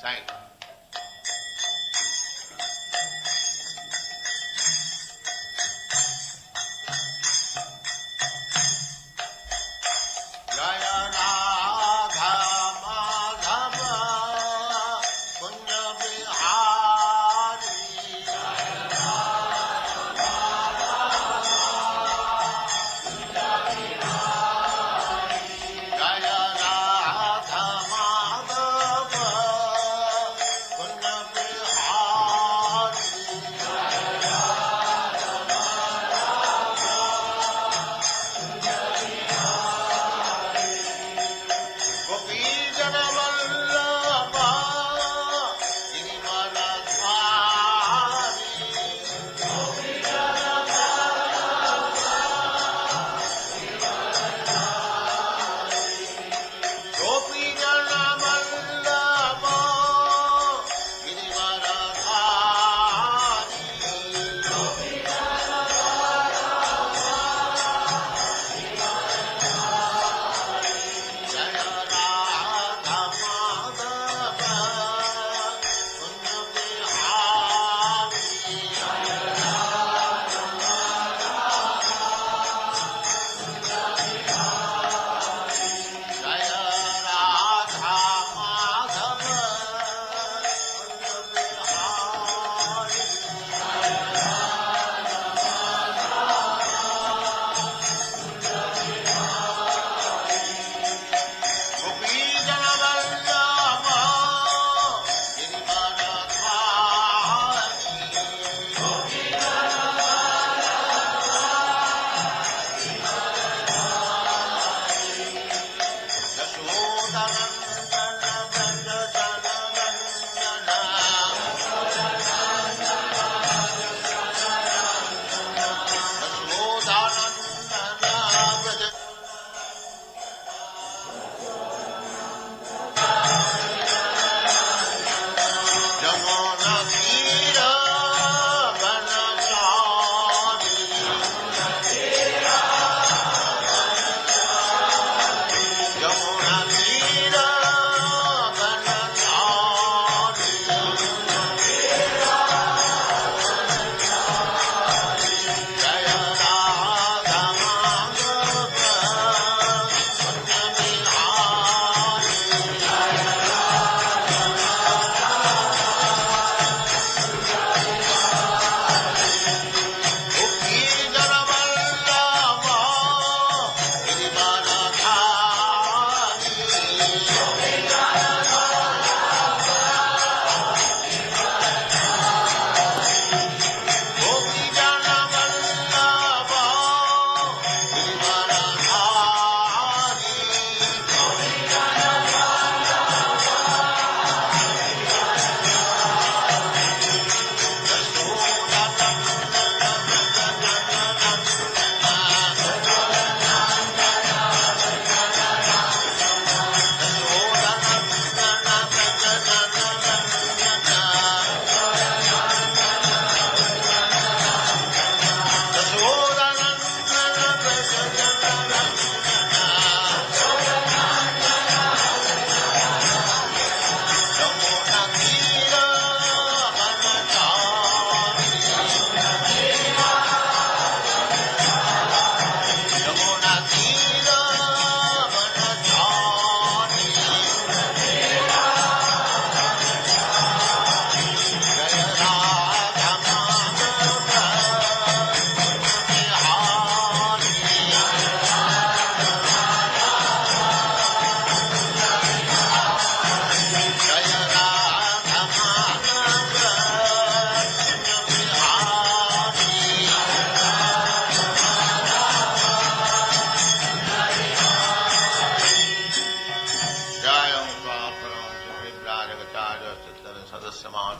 Thank you.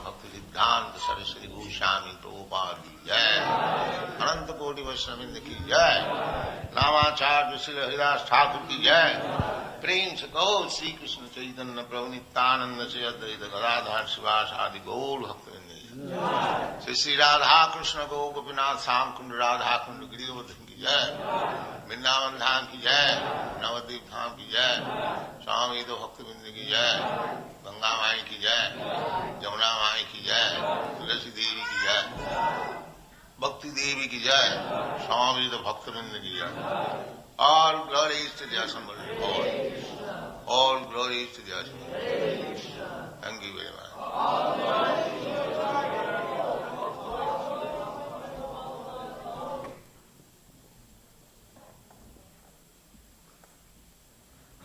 Bhaktivedanta Swami Prabhupada ki jai, Ananta Koti Vaishnavrinda ki jai, Namacharya Srila Haridas Thakur ki jai, Prem se Gaur Sri Krishna Chaitanya Prabhu Nityananda Sri Advaita Gadadhar Sivas Adi Gaur Bhaktivinoda Sri Sri Radha Krishna Gaur Gopinath Sam Kund Radha Kund Giridhar जय, वृंदावन धाम की जय, नवद्वीप धाम की जय, स्वामी तो भक्तबिंद की जय, गंगा माई की जय, जमुना माई की जय, तुलसी देवी की जय, भक्ति देवी की जय, स्वामी तो भक्तबिंद की जय. All glories to the Assembled Lord. All glories to the Assembled Lord. Thank you very much.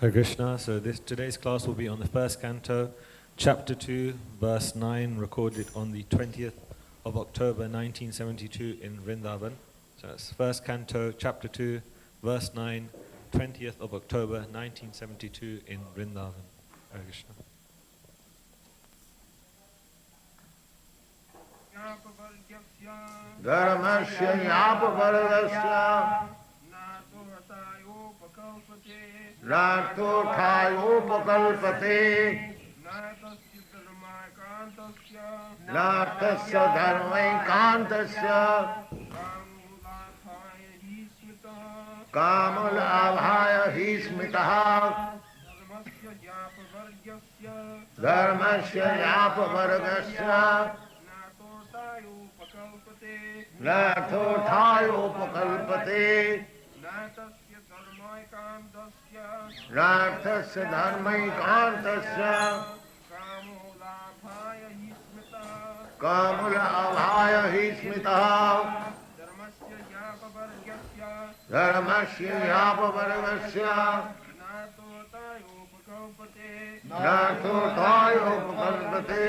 Hare Krishna. So today's class will be on the first canto, chapter 2, verse 9, recorded on the 20th of October 1972 in Vrindavan. So it's first canto, chapter 2, verse 9, 20th of October 1972 in Vrindavan. Hare Krishna. Dharmasya yapavargasya Narthothayopakallpate Nartasya dharmaikantasya Kamalabhaya hi smitaha Dharmasya yapavargasya Narthothayopakallpate Narthasya dharmaikantasya Kamula abhaya hi smitaha Dharmasya yapavargasya Narthothayopakallpate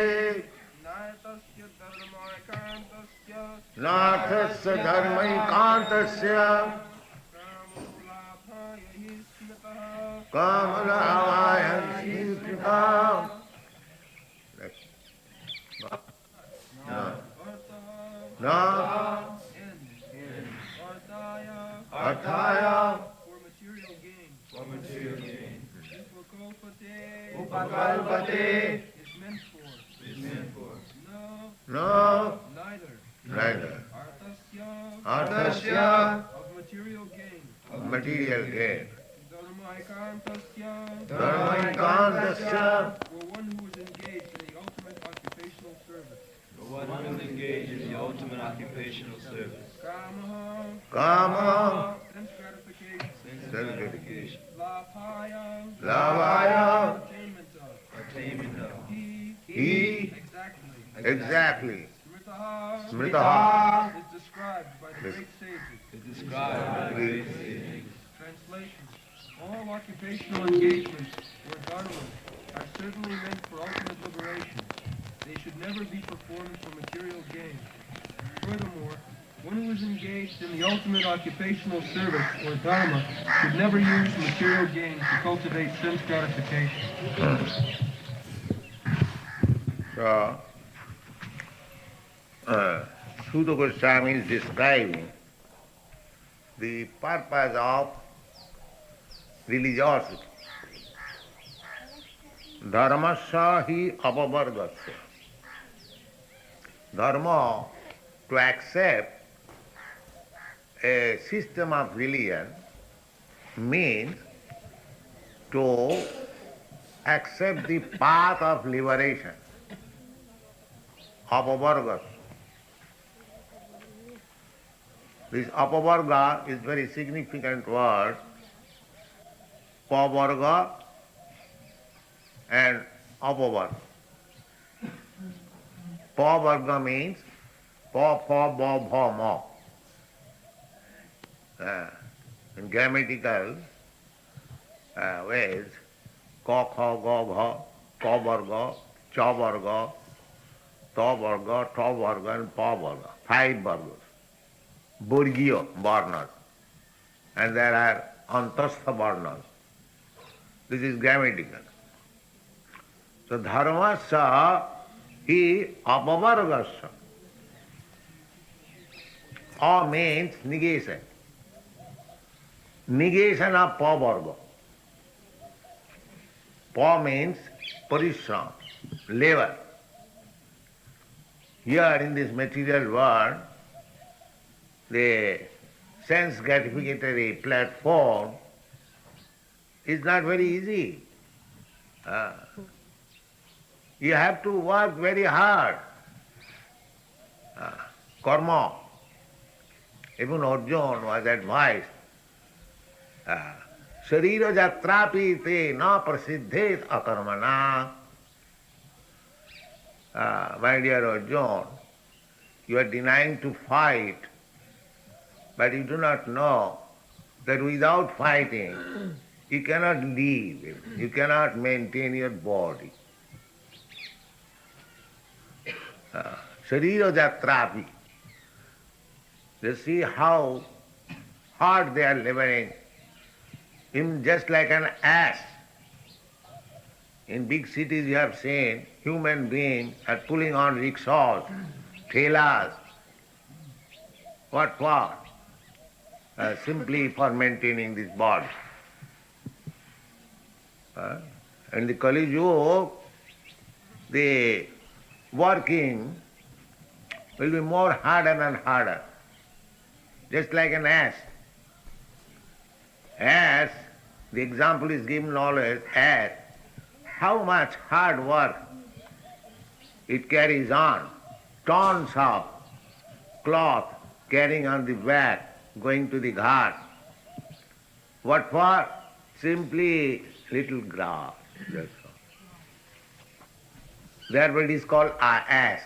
Narthasya dharmaikantasya Kamala avaya smitaha. Na Arthaya for material gain. Upakalpate Is meant for. No Neither Arthasya Of material gain. material gain Dharmaikantasya Dharmaikantasya for one who is engaged in the ultimate occupational service. For one who is engaged in the ultimate occupational service. Kama Sense gratification. Sense Sense gratification. Lapaya. Lavaya Attainment of. Attainment of. He Exactly Smritaha Smritaha is described by the great sages. Is described by the great sages. Translation. All occupational engagements or dharmas are certainly meant for ultimate liberation. They should never be performed for material gain. Furthermore, one who is engaged in the ultimate occupational service or dharma should never use material gain to cultivate sense gratification. So Sutta Goswami is describing the purpose of religiosity. Dharmasya hi apavargasya. Dharma, to accept a system of religion, means to accept the path of liberation. Apavargasya. This apavarga is very significant word. Pavarga and apavarga. Pavarga means pa, ba, bha, ma. In grammatical ways, ka, kha, ga, gha, ka varga, cha varga, ta varga, ta varga and pa varga. 5 vargas. Burgiya varnas. And there are antastha varnas. This is grammatical. So dharmasya hi apavargasya. A means negation. Negation of pa varga. Pa means parishram, labor. Here in this material world, the sense gratificatory platform is not very easy. You have to work very hard. Karma. Even Arjuna was advised, Sharira jatrapi te na prasiddhet akarmana. My dear Arjuna, you are denying to fight, but you do not know that without fighting, you cannot live, you cannot maintain your body. Sharira jatrapi. You see how hard they are laboring, just like an ass. In big cities you have seen human beings are pulling on rickshaws, thelas. What for? Simply for maintaining this body. In the Kali Yuga, the working will be more harder and harder, just like an ass. Ass, the example is given always, ass, how much hard work it carries on, tons of cloth carrying on the back, going to the ghat. What for? Simply little grass, that's all. Therefore it is called an ass.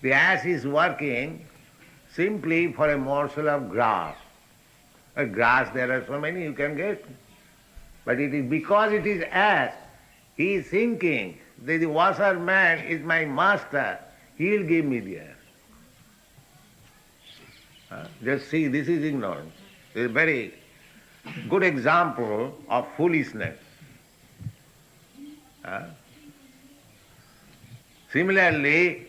The ass is working simply for a morsel of grass. Grass there are so many you can get. But it is because it is ass, he is thinking that the washerman is my master, he will give me the ass. Just see, this is ignorance. It is a very good example of foolishness. Similarly,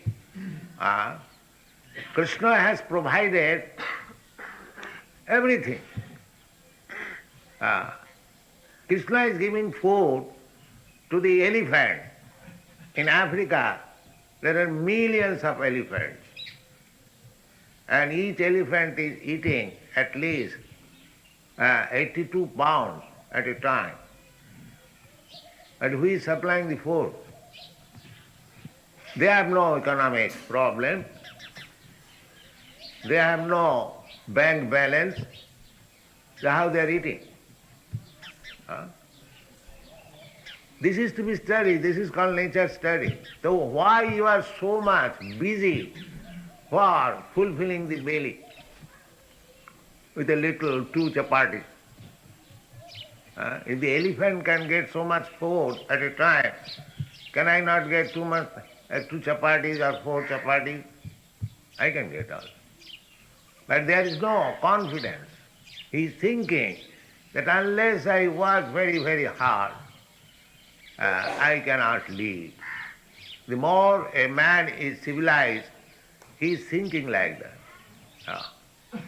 Krishna has provided everything. Krishna is giving food to the elephant. In Africa, there are millions of elephants. And each elephant is eating at least 82 pounds at a time. But who is supplying the food? They have no economic problem. They have no bank balance. So how they are eating? This is to be studied. This is called nature study. So why you are so much busy for fulfilling the belly with a little 2 chapatis? If the elephant can get so much food at a time, can I not get 2 chapatis or 4 chapatis? I can get all. But there is no confidence. He is thinking that unless I work very, very hard, I cannot live. The more a man is civilized, he is thinking like that.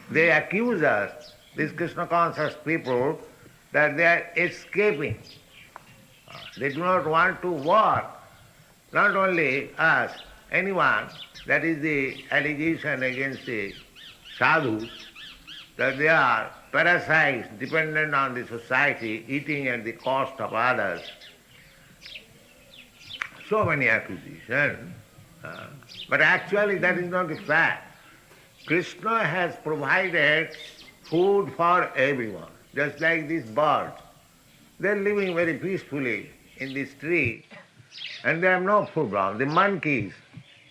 They accuse us, these Krishna conscious people, that they are escaping. They do not want to work. Not only us, anyone. That is the allegation against the sadhus, that they are parasites dependent on the society, eating at the cost of others. So many accusations. But actually that is not the fact. Krishna has provided food for everyone, just like these birds. They are living very peacefully in this tree and they have no food problem. The monkeys,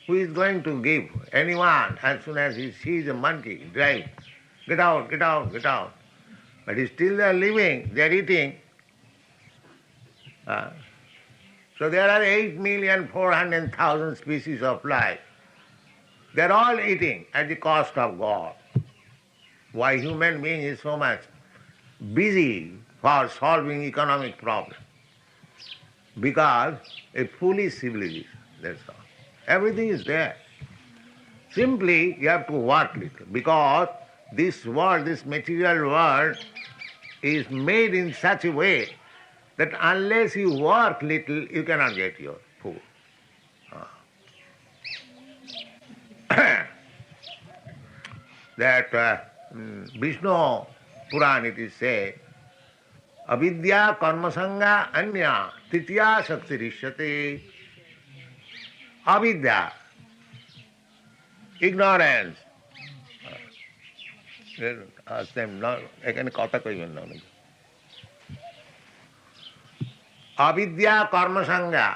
who is going to give anyone as soon as he sees a monkey, drive, get out, get out, get out. But still they are living, they are eating. So there are 8,400,000 species of life. They are all eating at the cost of God. Why human being is so much busy for solving economic problems? Because a foolish civilization, that's all. Everything is there. Simply you have to work little, because this world, this material world, is made in such a way that unless you work little, you cannot get your food. That Vishnu Puran it is said, avidya karmasanga anya titiya shaktirishyate. Avidya, ignorance. Ask them, no, এখানে কথা কইবেন না অনেক। Avidya karmasanga.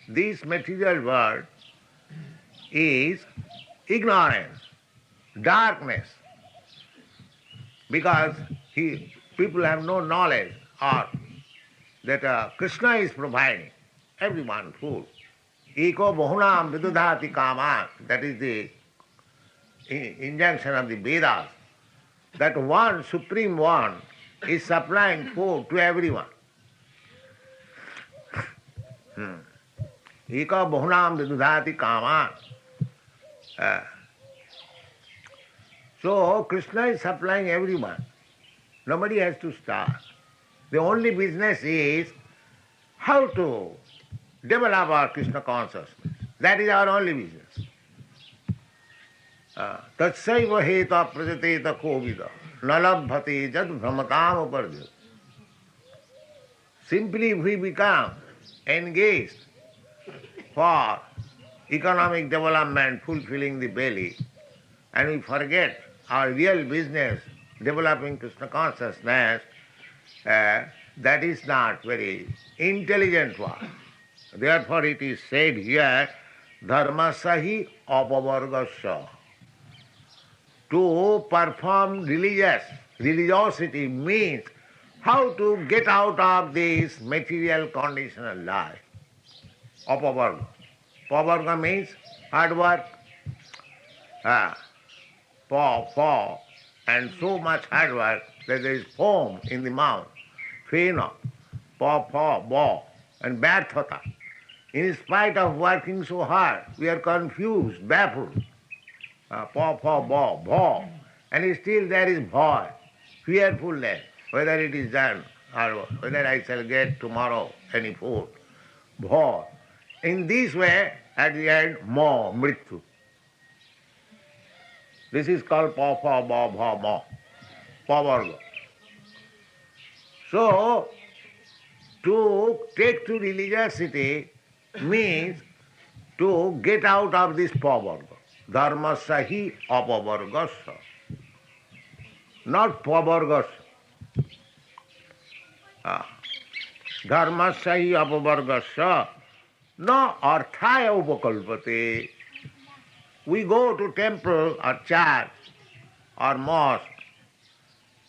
This material world is ignorance, darkness, because people have no knowledge or that Krishna is providing everyone food. Eko bahunam vidudhati kaman, that is the injunction of the Vedas, that one, Supreme One, is supplying food to everyone. Eka bahunam vidudhati kaman. So Krishna is supplying everyone. Nobody has to starve. The only business is how to develop our Krishna consciousness. That is our only business. Tatsaiva heta prajateta kovida nalabhati jad brahmatam uparjat. Simply if we become engaged for economic development, fulfilling the belly, and we forget our real business, developing Krishna consciousness, that is not very intelligent one. Therefore it is said here, dharmasahi apavargasya. To perform religiosity means how to get out of this material conditional life. Apavarga. Pavarga means hard work. And so much hard work that there is foam in the mouth. Fena, bo, and barthata. In spite of working so hard, we are confused, baffled. Bo. And still there is bhoy, fearfulness, whether it is done or whether I shall get tomorrow any food. Bhoy. In this way, at the end, mrityu. This is called bo, pavarga. So, to take to religiosity means to get out of this pavarga. Dharmasahi apavargasya. Not pavargasya. Dharmasahi apavargasya. No arthaya upakalpate. We go to temple or church or mosque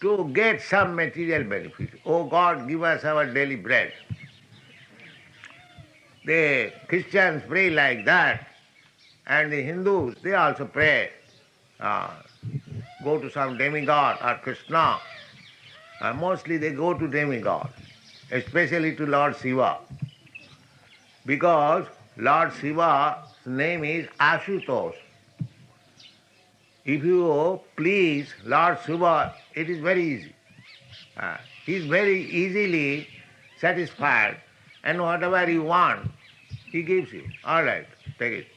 to get some material benefit. Oh God, give us our daily bread. The Christians pray like that, and the Hindus, they also pray. Go to some demigod or Krishna. Mostly they go to demigod, especially to Lord Shiva. Because Lord Shiva's name is Ashutosh. If you please Lord Shiva, it is very easy. He is very easily satisfied, and whatever you want, he gives you. All right, take it.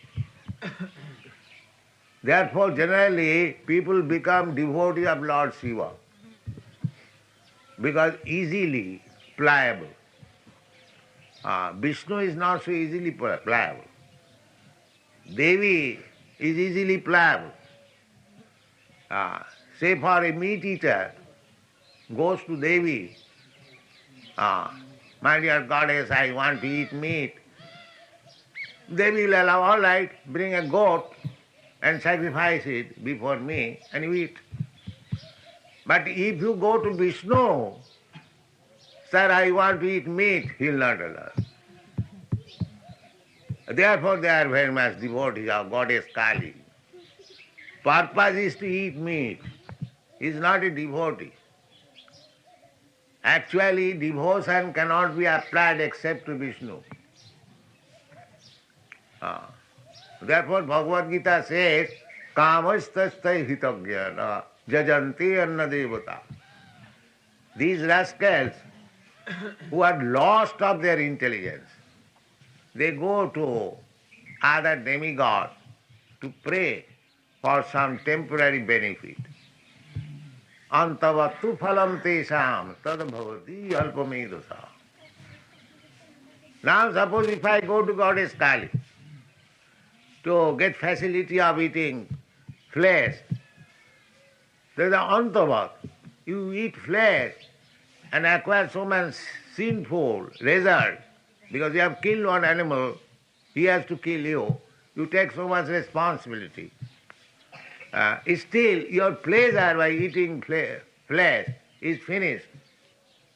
Therefore, generally, people become devotees of Lord Shiva because easily pliable. Vishnu is not so easily pliable. Devi is easily pliable. Say for a meat eater goes to Devi, my dear goddess, I want to eat meat. Devi will allow, all right, bring a goat and sacrifice it before me and you eat. But if you go to Vishnu, sir, I want to eat meat, he will not allow. Therefore they are very much devotees of goddess Kali. Purpose is to eat meat. He is not a devotee. Actually, devotion cannot be applied except to Vishnu. Therefore, Bhagavad Gita says, Kamastastai hitagyana jajanti anna devata. These rascals who are lost of their intelligence, they go to other demigods to pray for some temporary benefit. antavattu phalam tesam tad bhavati alpamedosa. Now suppose if I go to Goddess Kali to get facility of eating flesh, there is an antavat. You eat flesh and acquire so much sinful result because you have killed one animal, he has to kill you. You take so much responsibility. Still, your pleasure by eating flesh is finished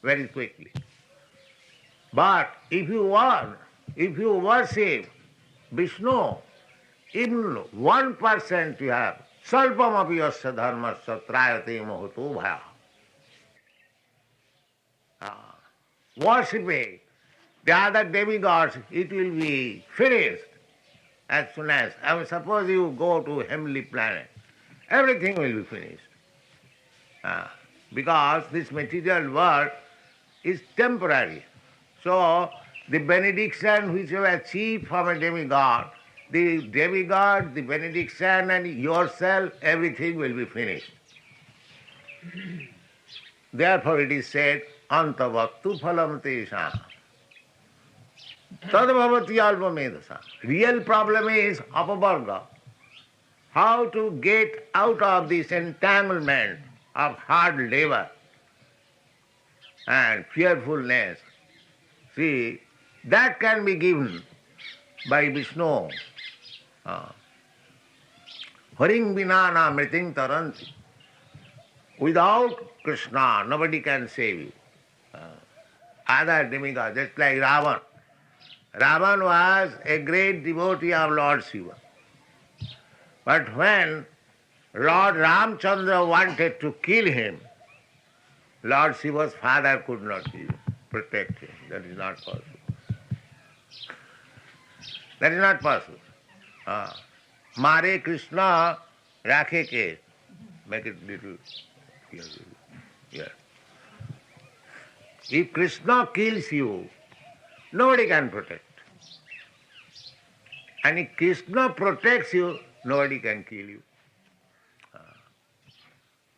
very quickly. But if you worship Vishnu, even 1% you have, salpamapi yasya dharmasya trayate mahato bhaya. Worshipping the other demigods, it will be finished as soon as, suppose you go to heavenly planet, everything will be finished. Because this material world is temporary. So the benediction which you achieve from a demigod, the demigod, the benediction and yourself, everything will be finished. Therefore it is said, antavattu phalam tesam tad bhavati alpamedasa. Real problem is apavarga. How to get out of this entanglement of hard labor and fearfulness. See, that can be given by Vishnu. Haring vinana mriting taranti. Without Krishna, nobody can save you. Other demigods, just like Ravan. Ravan was a great devotee of Lord Shiva. But when Lord Ramchandra wanted to kill him, Lord Shiva's father could not protect him. That is not possible. That is not possible. Mare Krishna rakhe ke. Make it little here. If Krishna kills you, nobody can protect. And if Krishna protects you, nobody can kill you.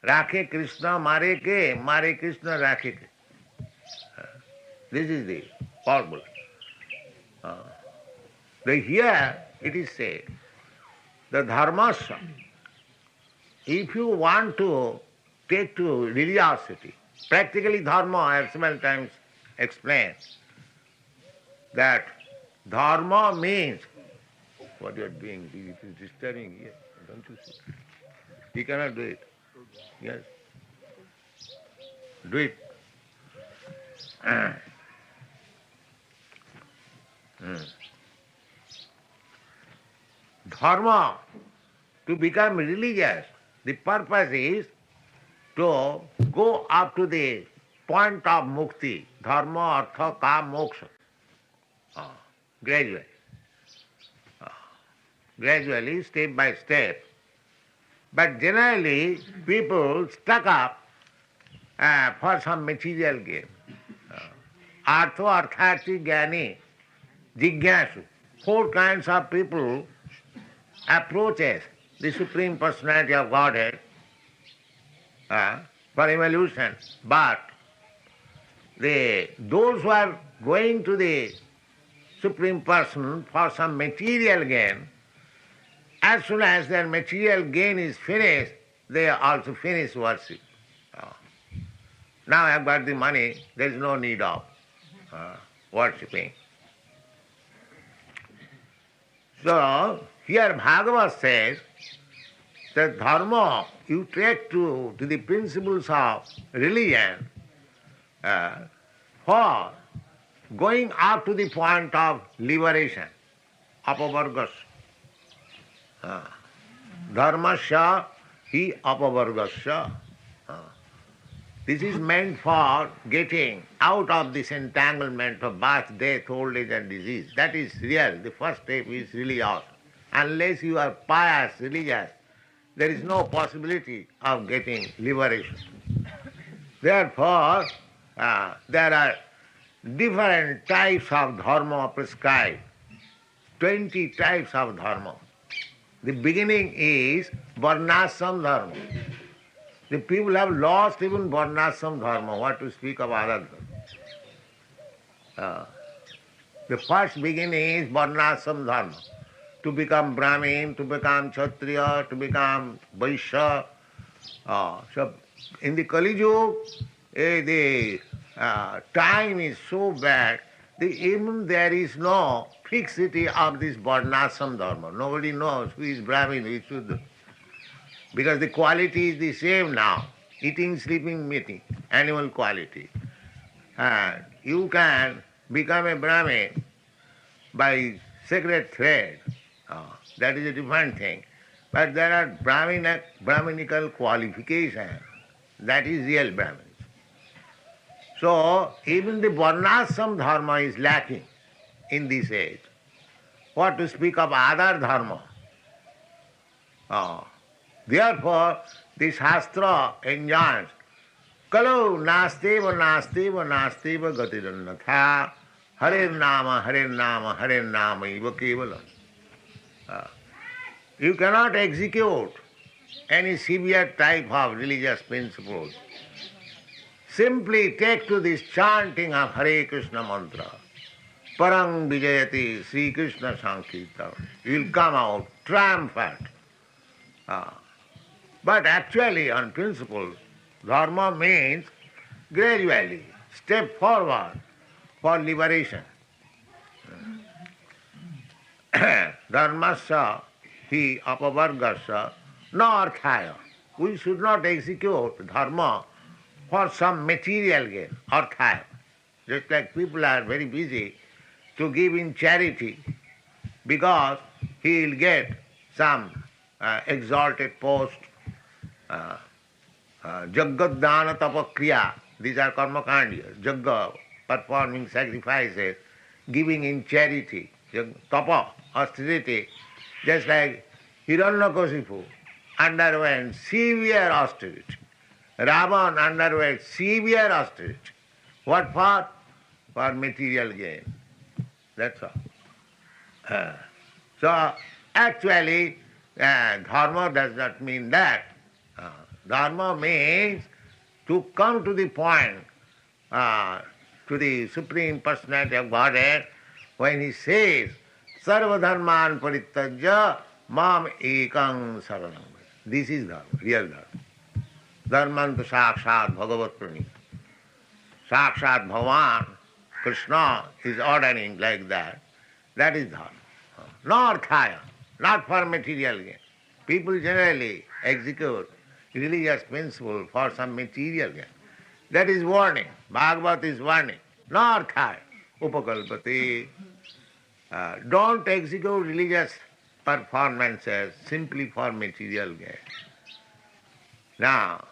Rakhe Krishna mare Krishna rakhe ke. This is the formula. Here it is said, the dharmasya, if you want to take to religiosity, practically dharma, I have several times explained, that dharma means, what you are doing, it is disturbing here, don't you see? You cannot do it. Yes. Do it. Dharma, to become religious, the purpose is to go up to the point of mukti, dharma, artha, kam, moksha. Gradually. Gradually, step by step. But generally, people stuck up for some material gain. Artho, arthati, jnani, jigyasu. 4 kinds of people approaches the Supreme Personality of Godhead for evolution. But those who are going to the Supreme Person for some material gain, as soon as their material gain is finished, they also finish worship. Now I have got the money, there is no need of worshipping. So, here Bhagavad says that dharma, you take to the principles of religion for going up to the point of liberation, apavargas. Dharmasya hi apavargasya. This is meant for getting out of this entanglement of birth, death, old age and disease. That is real. The first step is religious. Unless you are pious, religious, there is no possibility of getting liberation. Therefore, there are different types of dharma prescribed, 20 types of dharma. The beginning is Varnashram dharma. The people have lost even Varnashram dharma, what to speak of other dharma. The first beginning is Varnashram dharma. To become Brahmin, to become Kshatriya, to become Vaishya. So in the Kali Yuga, the time is so bad that even there is no fixity of this Varnashram dharma. Nobody knows who is Brahmin, who is Shudra. Because the quality is the same now. Eating, sleeping, meeting, animal quality. And you can become a Brahmin by sacred thread. That is a different thing. But there are Brahminical qualifications. That is real Brahmin. So even the Varnashram dharma is lacking in this age. What to speak of other dharma? Therefore, the Shastra enjoins, Kalau nasteva nasteva nasteva gatirannatha Hare Nama Hare Nama Hare Nama iva kevalam. You cannot execute any severe type of religious principles. Simply take to this chanting of Hare Krishna mantra. Parang Vijayati Sri Krishna Sankirtan. You will come out triumphant. But actually, on principle, dharma means gradually step forward for liberation. Dharmasya hi apavargasya na arthaya. We should not execute dharma for some material gain, arthaya. Just like people are very busy to give in charity because he will get some exalted post, Jaggadana tapakriya, these are karma kandya, Jagga, performing sacrifices, giving in charity, tapa, austerity, just like Hiranyakasipu underwent severe austerity. Ravan underwent severe austerity. What for? For material gain. That's all. So actually, dharma does not mean that. Dharma means to come to the point, to the Supreme Personality of Godhead, when he says, Sarva dharman parityajya mam ekang saranam. This is dharma, real dharma. Dharmantu sakshat bhagavat pranita. Sakshat Bhavan, Krishna is ordering like that. That is dharma. Not arthaya, not for material gain. People generally execute religious principle for some material gain. That is warning. Bhagavatam is warning. Not arthaya, upakalpati. Don't execute religious performances simply for material gain. Now,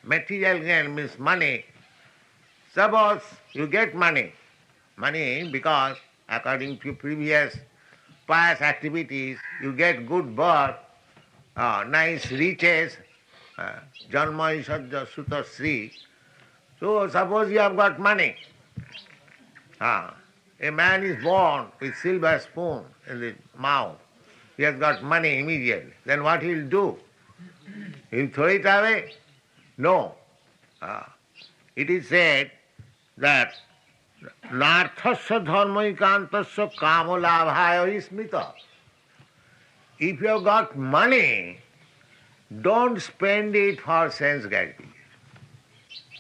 material gain means money. Suppose you get money because according to previous past activities, you get good birth, nice riches, janma isajja sutta sri. So suppose you have got money. A man is born with silver spoon in the mouth. He has got money immediately. Then what he will do? He will throw it away? No. It is said that narthasya dharmaikantasya kamolabhaya smita. If you have got money, don't spend it for sense gratification.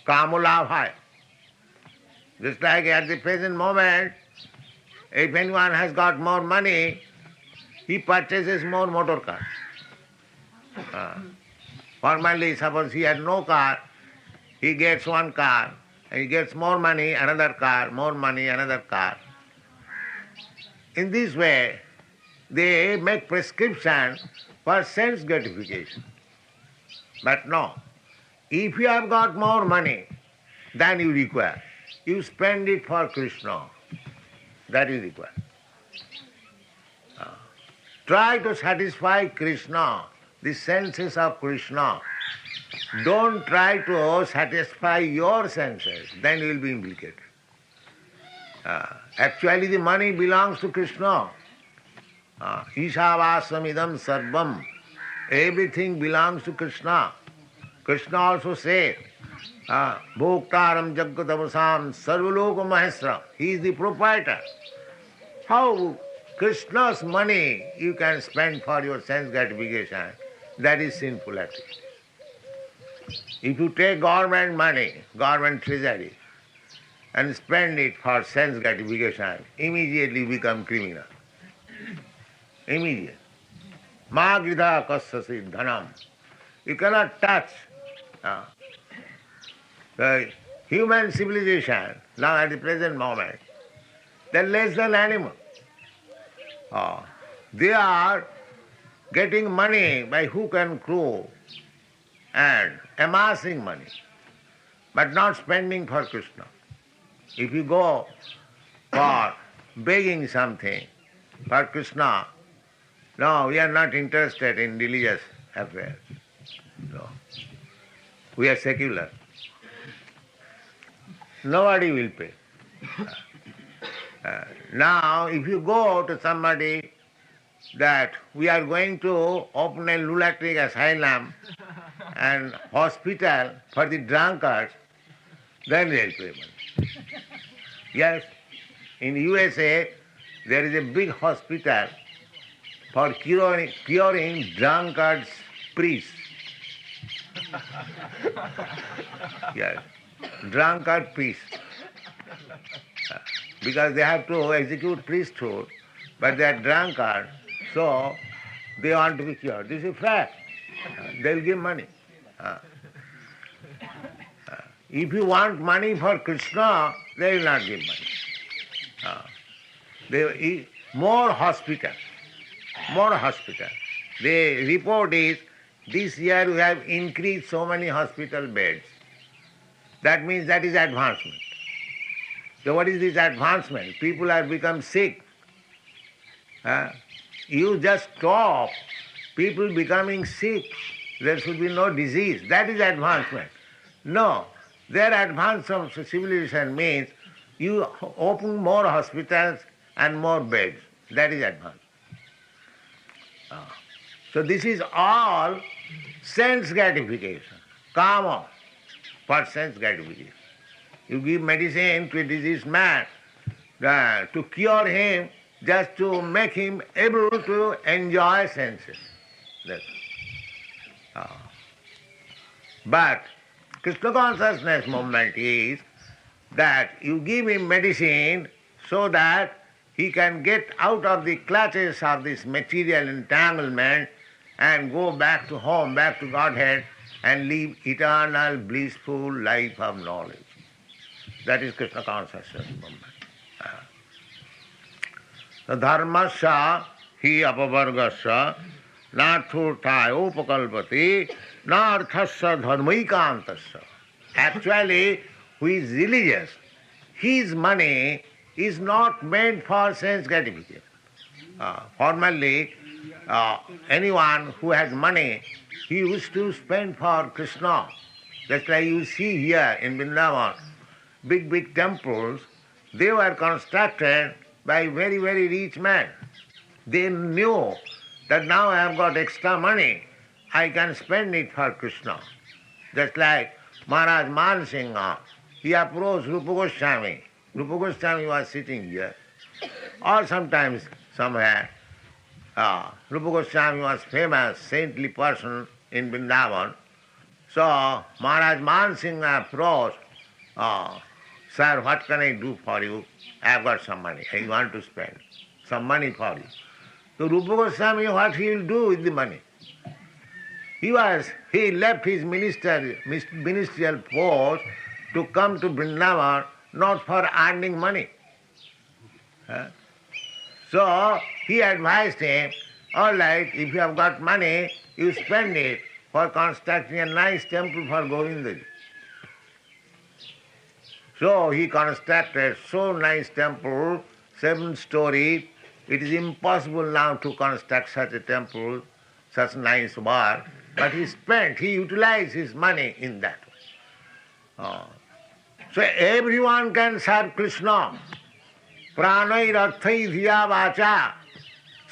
Kamolabhaya. Just like at the present moment, if anyone has got more money, he purchases more motor cars. Formerly, suppose he had no car, he gets one car, and he gets more money, another car, more money, another car. In this way, they make prescription for sense gratification. But no, if you have got more money than you require, you spend it for Krishna. That is required. Try to satisfy Krishna, the senses of Krishna. Don't try to satisfy your senses, then you will be implicated. Actually the money belongs to Krishna. Ishavasam idam sarvam. Everything belongs to Krishna. Krishna also said, Bhoktaram Jagatamasam Sarvaloka Mahesra. He is the proprietor. How Krishna's money you can spend for your sense gratification, that is sinful activity. If you take government money, government treasury, and spend it for sense gratification, immediately become criminal. Immediate. Ma gridha kassasi dhanam. You cannot touch the human civilization now at the present moment. They are less than animal. They are getting money by hook and crook and amassing money, but not spending for Krishna. If you go for begging something for Krishna, no, we are not interested in religious affairs. No. We are secular. Nobody will pay. Now, if you go to somebody that we are going to open a lunatic asylum and hospital for the drunkards, then they'll pay money. Yes, in USA there is a big hospital for curing drunkards priests. Yes, drunkard priests. Because they have to execute priesthood, but they are drunkard, so they want to be cured. This is fact. They will give money. If you want money for Krishna, they will not give money. More hospital. The report is, this year we have increased so many hospital beds. That means that is advancement. So what is this advancement? People have become sick. You just stop people becoming sick. There should be no disease. That is advancement. No. Their advance of civilization means you open more hospitals and more beds. That is advancement. So this is all sense gratification. Kama for sense gratification. You give medicine to a diseased man to cure him, just to make him able to enjoy senses. But Krishna consciousness movement is that you give him medicine so that he can get out of the clutches of this material entanglement and go back to home, back to Godhead, and live eternal blissful life of knowledge. That is Krishna consciousness movement. Dharmasya hi apavargasya narthurthaya upakalpati narthasya dharmaikantasya. Actually, who is religious, his money is not meant for sense gratification. Formerly, anyone who has money, he used to spend for Krishna. Just like you see here in Vrindavan, big temples, they were constructed by very rich men. They knew that now I have got extra money, I can spend it for Krishna. Just like Maharaj Mansingha, he approached Rupa Goswami. Rupa Goswami was sitting here. Or sometimes somewhere, Rupa Goswami was famous, saintly person in Vrindavan. So Maharaj Mansingha approached, Sir, what can I do for you? I have got some money. I want to spend some money for you. So Rupa Goswami, what he will do with the money? He left his ministerial post to come to Vrindavan not for earning money. So he advised him, all right, if you have got money, you spend it for constructing a nice temple for Govindaji. So he constructed so nice temple, 7-story. It is impossible now to construct such a temple, such nice work. But he utilized his money in that way. So everyone can serve Krishna. Pranair arthai dhiya vacha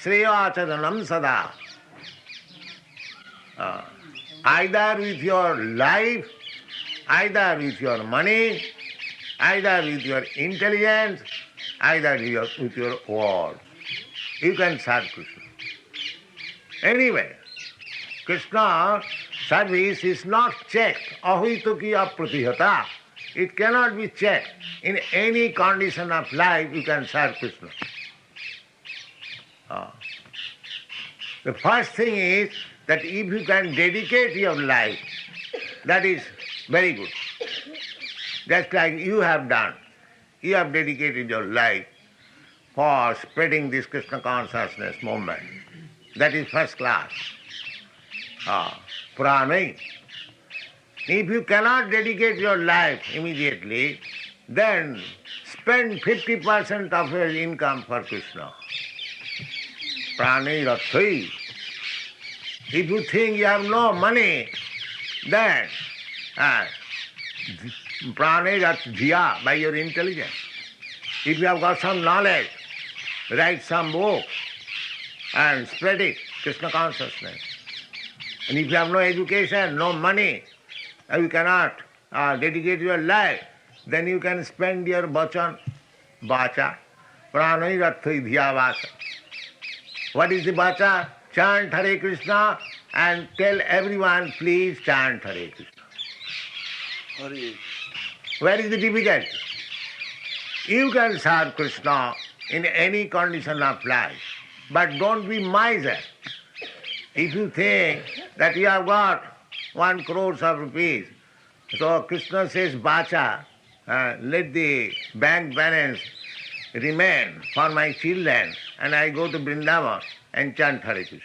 shreya chadanam sada. either with your life, either with your money, either with your intelligence, either with your words. You can serve Krishna. Anyway, Krishna service is not checked. Ahituki apratihata. It cannot be checked. In any condition of life, you can serve Krishna. The first thing is that if you can dedicate your life, that is very good. Just like you have done. You have dedicated your life for spreading this Krishna consciousness movement. That is first class. Pranay. If you cannot dedicate your life immediately, then spend 50% of your income for Krishna. Pranay rathai. If you think you have no money, then pranay rathya, by your intelligence. If you have got some knowledge, write some book and spread it, Krishna consciousness. And if you have no education, no money, and you cannot dedicate your life, then you can spend your vacha, pranay rathai dhya vacha. What is the vacha? Chant Hare Krishna and tell everyone, please chant Hare Krishna. Hare. Where is the difficulty? You can serve Krishna in any condition of life, but don't be miser. If you think that you have got 1 crore of rupees, so Krishna says, Bacha, let the bank balance remain for my children, and I go to Vrindavan and chant Hare Krishna.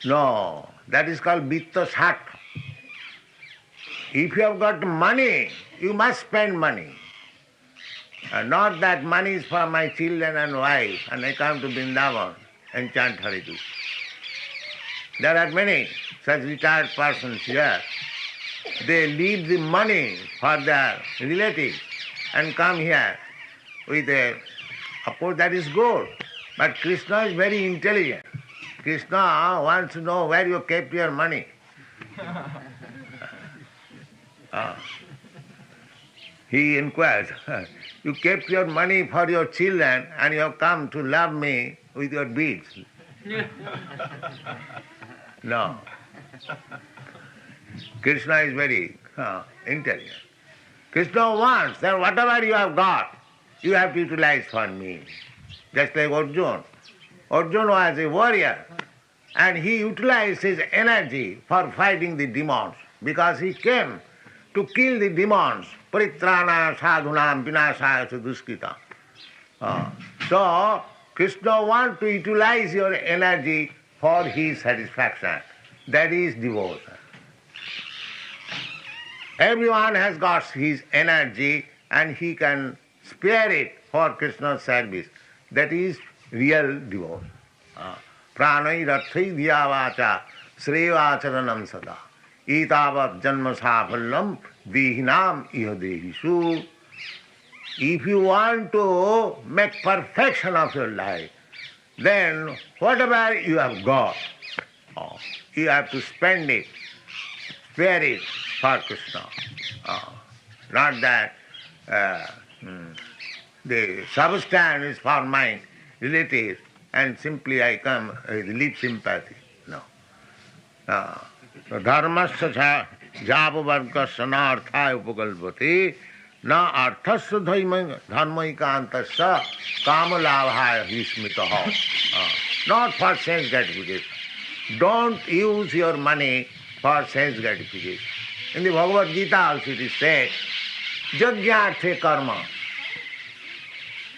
No, that is called Vitta Sat. If you have got money, you must spend money. Not that money is for my children and wife, and I come to Vrindavan and chant Hare Krishna. There are many such retired persons here. They leave the money for their relatives and come here with of course that is good. But Krishna is very intelligent. Krishna wants to know where you kept your money. He inquires, you kept your money for your children and you have come to love me with your beads. No. Krishna is very intelligent. Krishna wants that whatever you have got, you have to utilize for me. Just like Arjuna. Arjuna was a warrior and he utilized his energy for fighting the demons because he came to kill the demons. Paritrana sadhunam vinashaya duskita. So, Krishna wants to utilize your energy for his satisfaction. That is devotion. Everyone has got his energy and he can spare it for Krishna's service. That is real devotion. Pranai rathai dhya srevacharanam sada. Itavat janma safallam vihinam iha dehishu. If you want to make perfection of your life, then whatever you have got, you have to spend it, spare it for Krishna. Not that the substance is for my relatives and simply I come with lip sympathy. No. Dharmasya japavargasya na arthaya upakalpati na arthasya dharmaikantasya kamalabhaya hismitaha. Not for sense gratification. Don't use your money for sense gratification. In the Bhagavad Gita also it is said, Jagyarthe karma.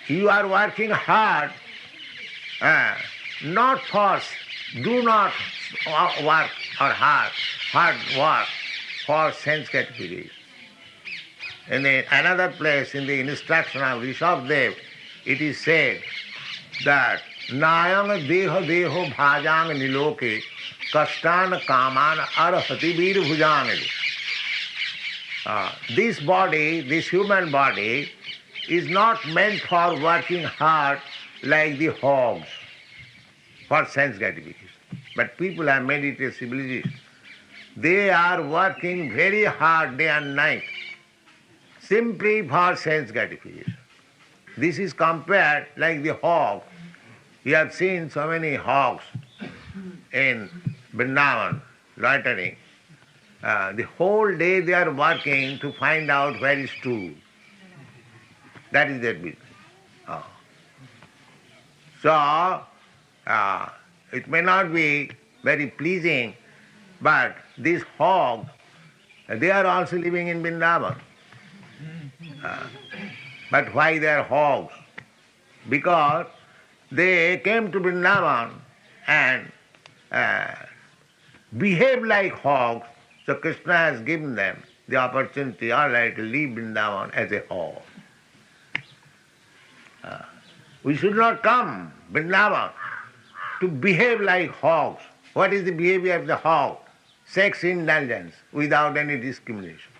You are working hard, not for, do not work or hard work for sense gratification. In another place, in the instruction of Rishabhdev, it is said that Nayang deha deho bhajang niloke kastan kaman arhati vir bhujang. This body, this human body, is not meant for working hard like the hogs for sense gratification. But people are meditative civilizations. They are working very hard day and night simply for sense gratification. This is compared like the hog. You have seen so many hogs in Vrindavan loitering. The whole day they are working to find out where is stool. That is their business. So, it may not be very pleasing, but these hogs, they are also living in Vrindavan. But why they are hogs? Because they came to Vrindavan and behave like hogs, so Krishna has given them the opportunity, all right, to leave Vrindavan as a hog. We should not come Vrindavan to behave like hogs. What is the behavior of the hog? Sex indulgence without any discrimination.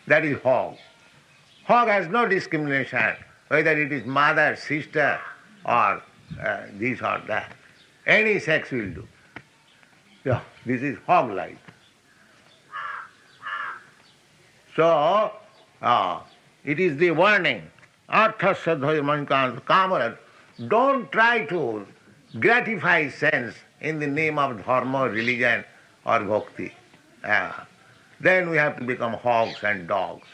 That is hog. Hog has no discrimination, whether it is mother, sister, or this or that. Any sex will do. Yeah, this is hog life. So, it is the warning. Arthasya dharmankanta kamara. Don't try to gratify sense in the name of dharma, religion, or bhakti. Then we have to become hogs and dogs,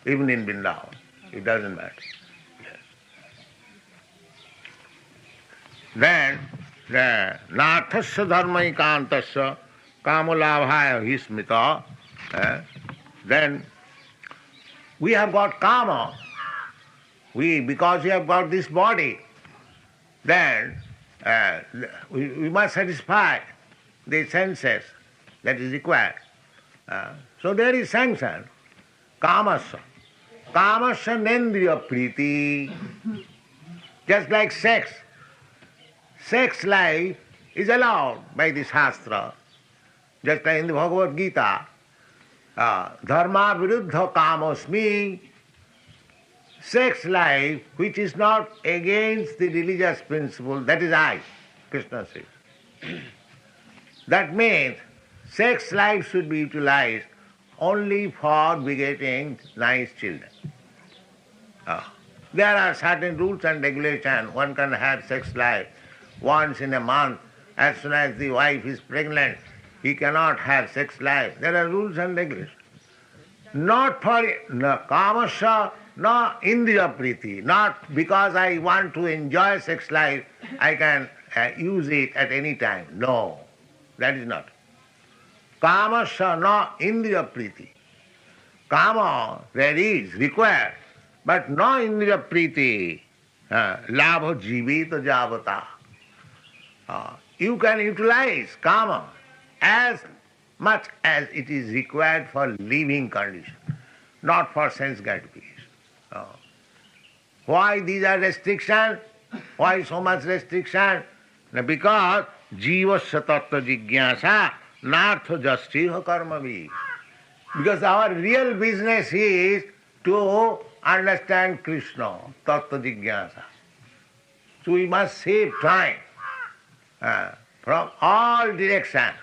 even in Vrindavan. It doesn't matter. Yes. Then, nathasya dharmaikantasya kamalabhaya hismita. Then we have got kama. Because we have got this body, then we must satisfy the senses that is required. So there is sanction. Kamasya. Kamasya nendriya priti. Just like sex. Sex life is allowed by the Shastra. Just like in the Bhagavad Gita. Dharma viruddha kamosmi. Sex life which is not against the religious principle, that is I, Krishna says. That means sex life should be utilized only for begetting nice children. There are certain rules and regulations. One can have sex life once in a month. As soon as the wife is pregnant, he cannot have sex life. There are rules and regulations. Not for kamasya, no indriya priti. Not because I want to enjoy sex life, I can use it at any time. No, that is not. Kamasya, no indriya priti. Kama, there is required, but no indriya priti. Labha jivita javata. You can utilize kama as much as it is required for living condition, not for sense gratification. Why these are restrictions? Why so much restriction? Because jivasya tattva jigyasa nartha jastiha karmavi. Because our real business is to understand Krishna, tattva jigyasa. So we must save time from all directions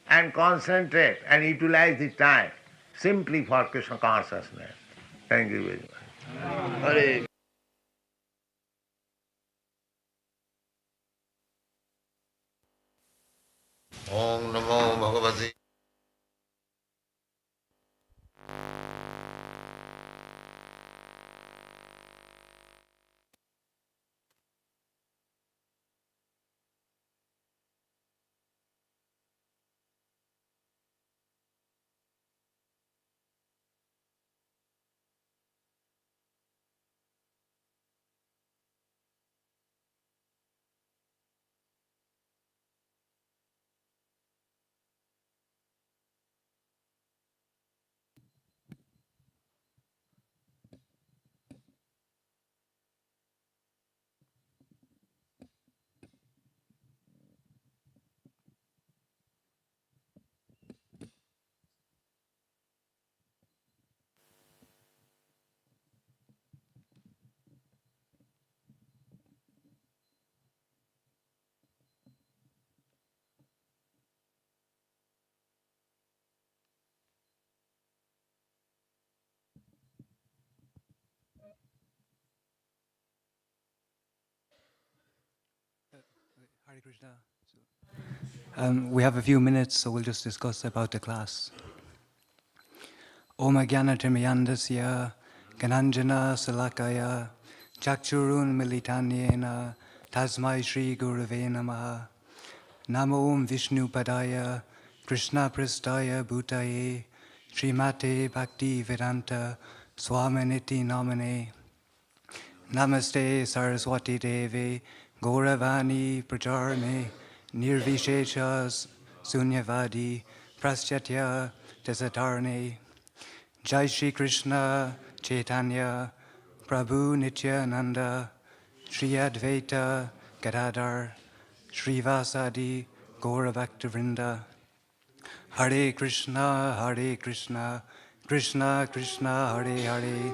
and concentrate and utilize the time simply for Krishna consciousness. Thank you very much. Hare Om Namo Bhagavate Hare Krishna. We have a few minutes, so we'll just discuss about the class. Om Jnanatirmayandasya Gananjana Salakaya Chakchurun Militanyena Tasmai Shri Gurave Namaha Namo Om Vishnu Padaya Krishna Pristaya Bhutaye Srimate Bhaktivedanta Swami Namane Namaste Saraswati Devi Gauravani Pracharne Nirvisheshas Sunyavadi Praschatya Desatarne Jai Shri Krishna Chaitanya Prabhu Nityananda Shri Advaita Gadadhar Shri Vasadi Gauravakta Hare Krishna Krishna Krishna Hare Hare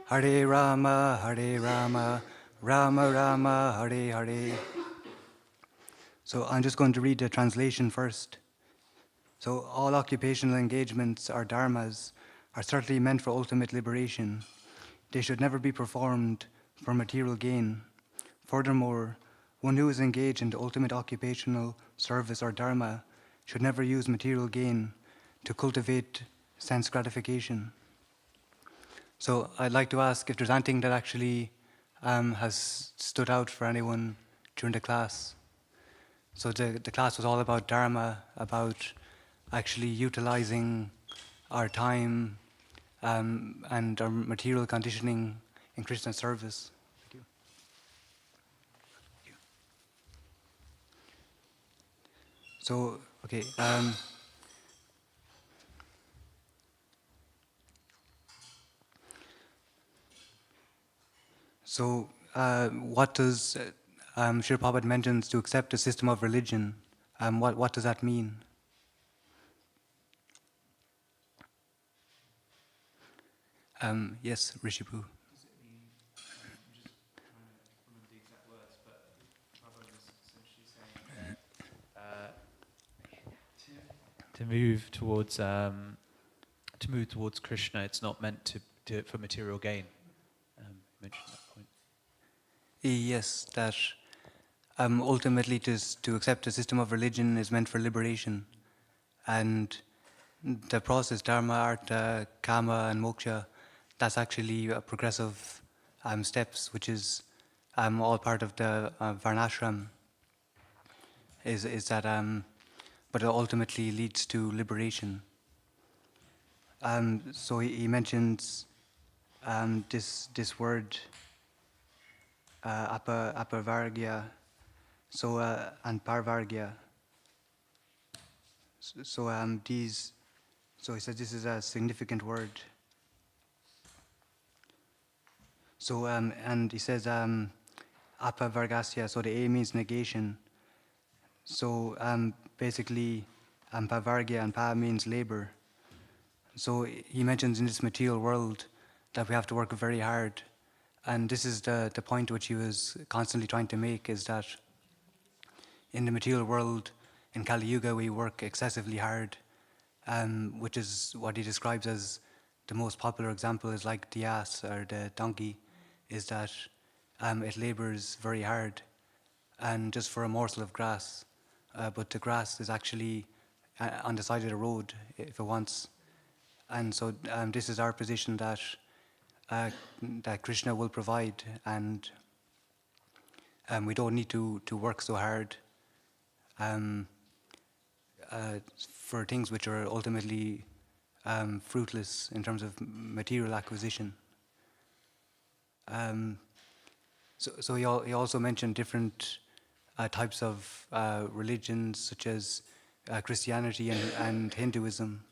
Hare Rama Rama Rama Hare Hare. So I'm just going to read the translation first. So all occupational engagements or dharmas are certainly meant for ultimate liberation. They should never be performed for material gain. Furthermore, one who is engaged in the ultimate occupational service or dharma should never use material gain to cultivate sense gratification. So I'd like to ask if there's anything that actually has stood out for anyone during the class. So the class was all about dharma, about actually utilizing our time and our material conditioning in Krishna's service. Thank you. Thank you. So, okay. What does Srila Prabhupada mentions to accept a system of religion? What does that mean? Yes, Rishipu. Does it mean, I'm just trying to remember the exact words, but Prabhupada was essentially saying that to move towards Krishna, it's not meant to do it for material gain. You mentioned that point. Yes, that ultimately to accept a system of religion is meant for liberation. And the process, dharma, artha, kama, and moksha, that's actually a progressive steps, which is all part of the Varnashram. Is that, but it ultimately leads to liberation. So he mentions this word apavargya, so and parvargya. So these. So he says this is a significant word. So and he says apavargasya. So the A means negation. So basically, pavargya and pa means labor. So he mentions in this material world that we have to work very hard, and this is the point which he was constantly trying to make, is that in the material world, in Kali Yuga, we work excessively hard. Which is what he describes as the most popular example is like the ass or the donkey, is that it labors very hard and just for a morsel of grass, but the grass is actually on the side of the road if it wants. And so this is our position, that that Krishna will provide, and we don't need to work so hard for things which are ultimately fruitless in terms of material acquisition. So he also mentioned different types of religions, such as Christianity and Hinduism.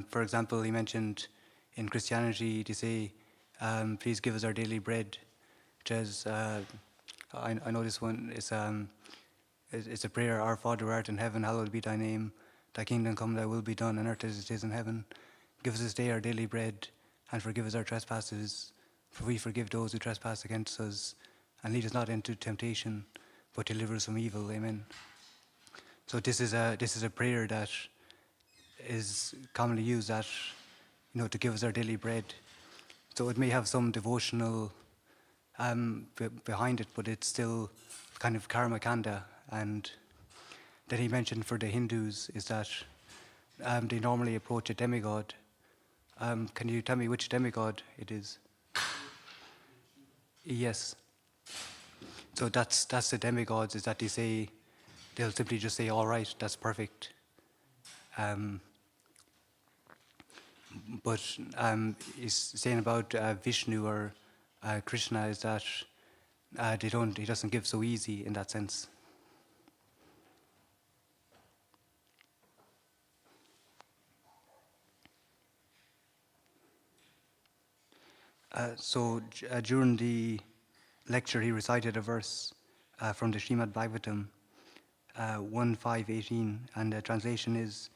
For example, he mentioned in Christianity to say, please give us our daily bread, which is, I know this one is, it's a prayer, Our Father who art in heaven, hallowed be thy name, thy kingdom come, thy will be done on earth as it is in heaven. Give us this day our daily bread, and forgive us our trespasses, for we forgive those who trespass against us, and lead us not into temptation, but deliver us from evil. Amen. So this is a prayer that is commonly used, that, to give us our daily bread. So it may have some devotional behind it, but it's still kind of karma kanda. And then he mentioned for the Hindus is that they normally approach a demigod. Can you tell me which demigod it is? Yes. So that's the demigods, is that they'll simply just say, all right, that's perfect. But he's saying about Vishnu or Krishna is that he doesn't give so easy in that sense. During the lecture, he recited a verse from the Srimad Bhagavatam 1.5.18, and the translation is,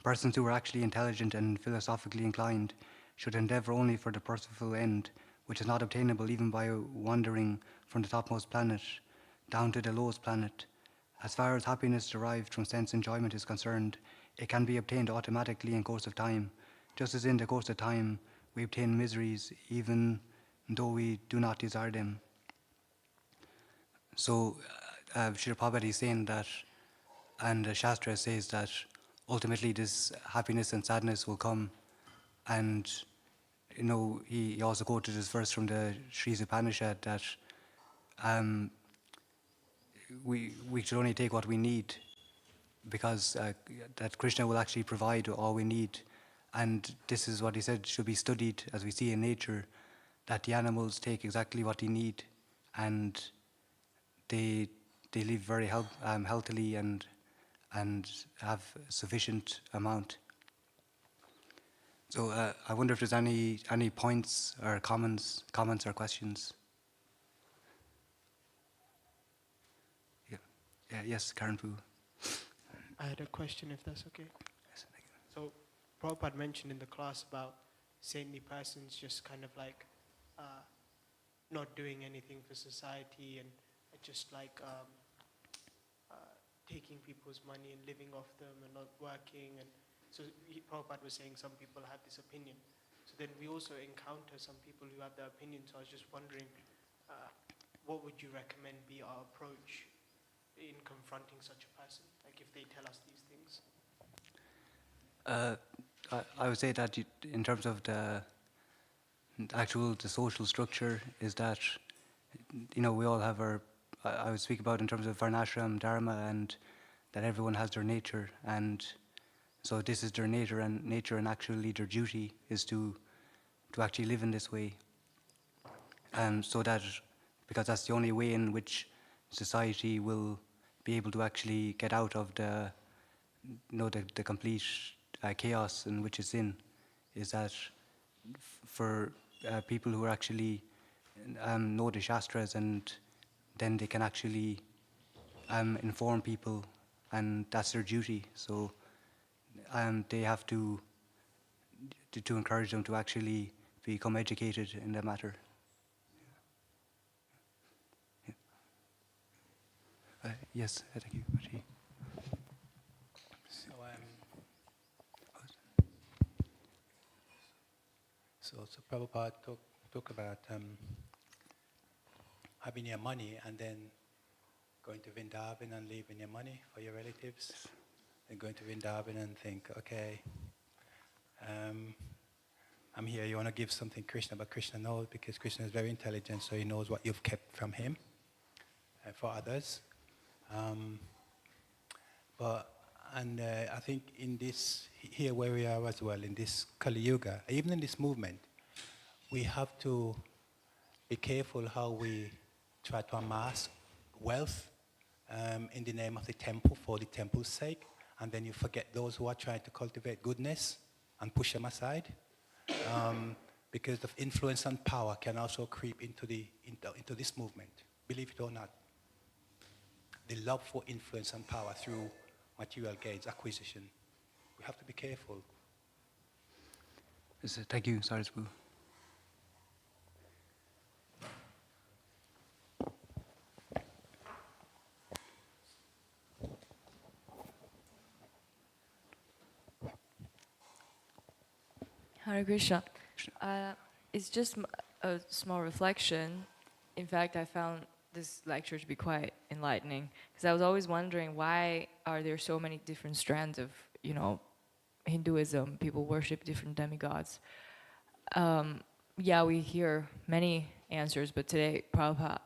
persons who are actually intelligent and philosophically inclined should endeavor only for the purposeful end, which is not obtainable even by wandering from the topmost planet down to the lowest planet. As far as happiness derived from sense enjoyment is concerned, it can be obtained automatically in course of time, just as in the course of time we obtain miseries even though we do not desire them. So Srila Prabhupada is saying that, and the Shastra says that ultimately this happiness and sadness will come. And he also quoted this verse from the Sri Upanishad that we should only take what we need, because that Krishna will actually provide all we need. And this is what he said should be studied, as we see in nature, that the animals take exactly what they need, and they live very healthily and have sufficient amount. So I wonder if there's any points or comments or questions. Yes, Karen Poo. I had a question, if that's okay. Yes, thank you. So, Prabhupada mentioned in the class about saintly persons just kind of like not doing anything for society and just like taking people's money and living off them and not working. And so Prabhupada was saying some people have this opinion. So then we also encounter some people who have that opinion. So I was just wondering, what would you recommend be our approach in confronting such a person, like if they tell us these things? I would say that in terms of the social structure is that, we all have I would speak about in terms of Varnashram, Dharma, and that everyone has their nature, and so this is their nature, and actually their duty is to actually live in this way. So that, because that's the only way in which society will be able to actually get out of the complete chaos in which it's in, is that for people who are actually know the Shastras, and then they can actually inform people, and that's their duty. So they have to encourage them to actually become educated in the matter. Yes, thank you. So Prabhupada talk about having your money and then going to Vrindavan and leaving your money for your relatives, and going to Vrindavan and think, okay, I'm here, you want to give something Krishna, but Krishna knows, because Krishna is very intelligent, so he knows what you've kept from him for others. I think in this, here where we are as well, in this Kali Yuga, even in this movement, we have to be careful how we try to amass wealth in the name of the temple, for the temple's sake, and then you forget those who are trying to cultivate goodness and push them aside. Because of influence and power can also creep into this movement, believe it or not. The love for influence and power through material gains, acquisition. We have to be careful. Thank you, Sarasbu. Hare Krishna. It's just a small reflection. In fact, I found this lecture to be quite enlightening, because I was always wondering, why are there so many different strands of, Hinduism? People worship different demigods. Yeah, we hear many answers, but today Prabhupada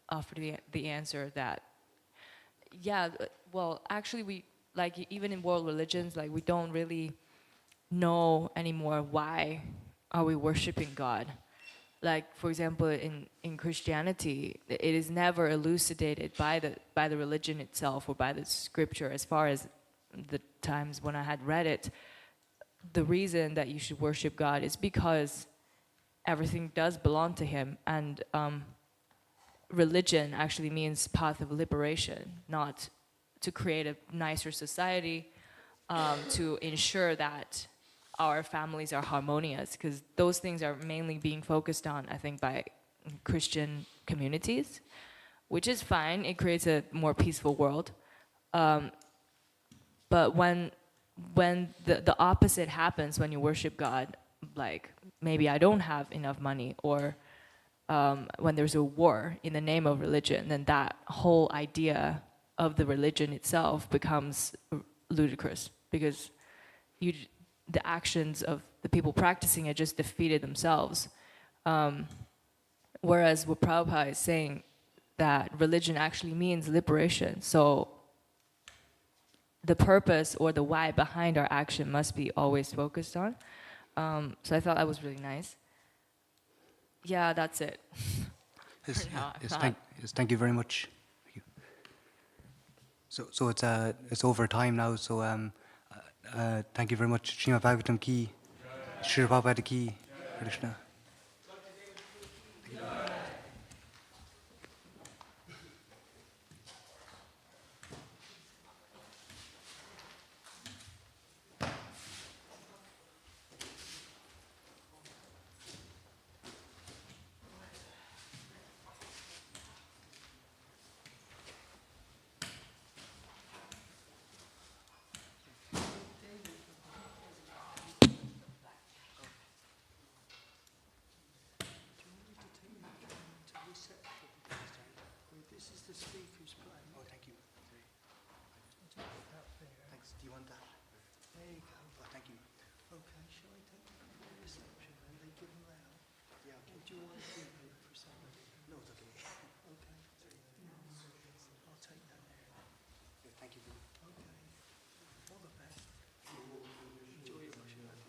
offered the answer that, yeah, well, actually we, like, even in world religions, like, we don't really know anymore why are we worshiping God. Like, for example, in Christianity, it is never elucidated by the religion itself or by the scripture. As far as the times when I had read it, the reason that you should worship God is because everything does belong to Him, and religion actually means path of liberation, not to create a nicer society, to ensure that our families are harmonious, because those things are mainly being focused on, I think, by Christian communities, which is fine. It creates a more peaceful world. But when the opposite happens, when you worship God, like, maybe I don't have enough money, or when there's a war in the name of religion, then that whole idea of the religion itself becomes ludicrous, because the actions of the people practicing it just defeated themselves. Whereas what Prabhupada is saying, that religion actually means liberation. So the purpose or the why behind our action must be always focused on. So I thought that was really nice. Yeah, that's it. Thank you very much. Thank you. So it's over time now. So thank you very much. Srimad Bhagavatam ki, Srila Prabhupada ki, Krishna.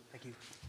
Thank you.